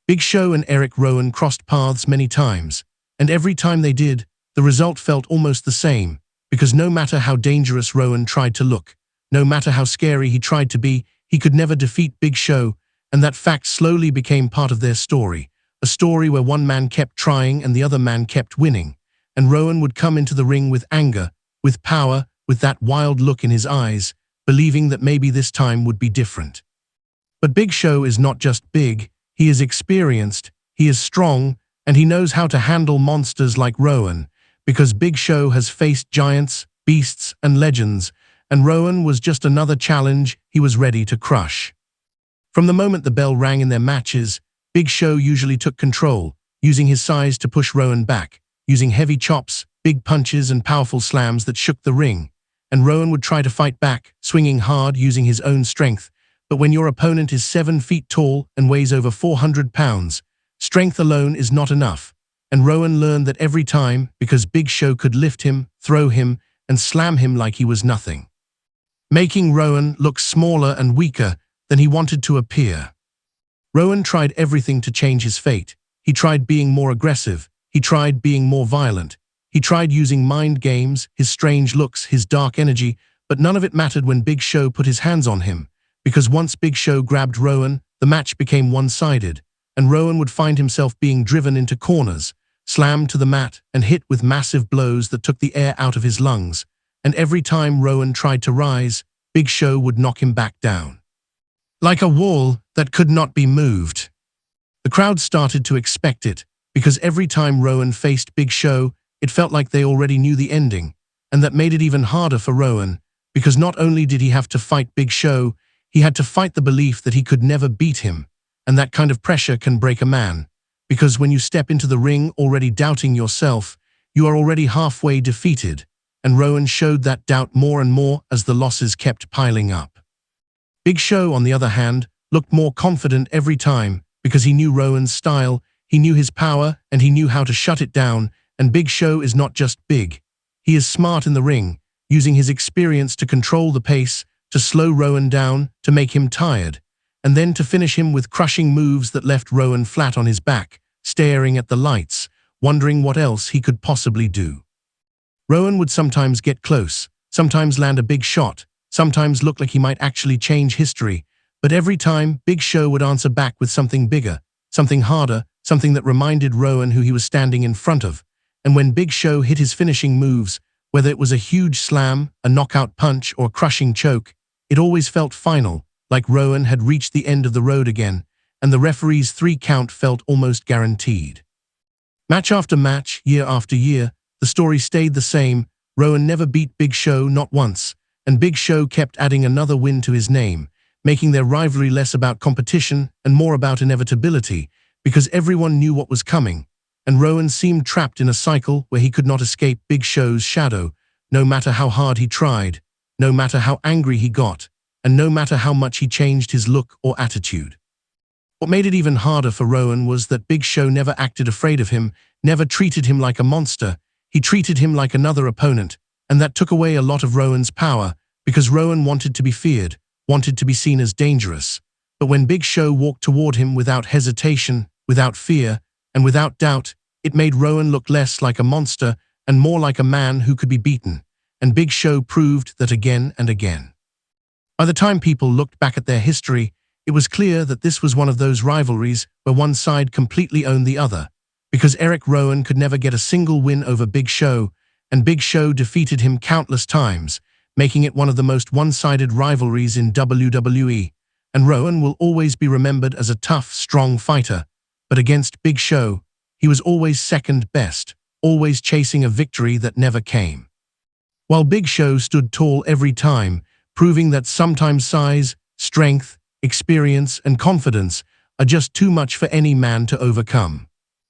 Big Show and Erick Rowan crossed paths many times, and every time they did, the result felt almost the same, because no matter how dangerous Rowan tried to look, no matter how scary he tried to be, he could never defeat Big Show, and that fact slowly became part of their story, a story where one man kept trying and the other man kept winning, and Rowan would come into the ring with anger, with power, with that wild look in his eyes, believing that maybe this time would be different. But Big Show is not just big, he is experienced, he is strong, and he knows how to handle monsters like Rowan, because Big Show has faced giants, beasts, and legends, and Rowan was just another challenge he was ready to crush. From the moment the bell rang in their matches, Big Show usually took control, using his size to push Rowan back, using heavy chops, big punches, and powerful slams that shook the ring, and Rowan would try to fight back, swinging hard using his own strength. But when your opponent is 7 feet tall and weighs over 400 pounds, strength alone is not enough, and Rowan learned that every time because Big Show could lift him, throw him, and slam him like he was nothing, making Rowan look smaller and weaker than he wanted to appear. Rowan tried everything to change his fate. He tried being more aggressive, he tried being more violent, he tried using mind games, his strange looks, his dark energy, but none of it mattered when Big Show put his hands on him. Because once Big Show grabbed Rowan, the match became one-sided, and Rowan would find himself being driven into corners, slammed to the mat, and hit with massive blows that took the air out of his lungs, and every time Rowan tried to rise, Big Show would knock him back down, like a wall that could not be moved. The crowd started to expect it, because every time Rowan faced Big Show, it felt like they already knew the ending, and that made it even harder for Rowan, because not only did he have to fight Big Show, he had to fight the belief that he could never beat him, and that kind of pressure can break a man, because when you step into the ring already doubting yourself, you are already halfway defeated, and Rowan showed that doubt more and more as the losses kept piling up. Big Show, on the other hand, looked more confident every time, because he knew Rowan's style, he knew his power, and he knew how to shut it down, and Big Show is not just big. He is smart in the ring, using his experience to control the pace, to slow Rowan down, to make him tired, and then to finish him with crushing moves that left Rowan flat on his back, staring at the lights, wondering what else he could possibly do. Rowan would sometimes get close, sometimes land a big shot, sometimes look like he might actually change history, but every time Big Show would answer back with something bigger, something harder, something that reminded Rowan who he was standing in front of. And when Big Show hit his finishing moves, whether it was a huge slam, a knockout punch, or a crushing choke, it always felt final, like Rowan had reached the end of the road again, and the referee's 3 count felt almost guaranteed. Match after match, year after year, the story stayed the same. Rowan never beat Big Show, not once, and Big Show kept adding another win to his name, making their rivalry less about competition and more about inevitability, because everyone knew what was coming, and Rowan seemed trapped in a cycle where he could not escape Big Show's shadow, no matter how hard he tried, no matter how angry he got, and no matter how much he changed his look or attitude. What made it even harder for Rowan was that Big Show never acted afraid of him, never treated him like a monster. He treated him like another opponent, and that took away a lot of Rowan's power, because Rowan wanted to be feared, wanted to be seen as dangerous. But when Big Show walked toward him without hesitation, without fear, and without doubt, it made Rowan look less like a monster and more like a man who could be beaten. And Big Show proved that again and again. By the time people looked back at their history, it was clear that this was one of those rivalries where one side completely owned the other, because Erick Rowan could never get a single win over Big Show, and Big Show defeated him countless times, making it one of the most one-sided rivalries in WWE. And Rowan will always be remembered as a tough, strong fighter, but against Big Show, he was always second best, always chasing a victory that never came. While Big Show stood tall every time, proving that sometimes size, strength, experience, and confidence are just too much for any man to overcome.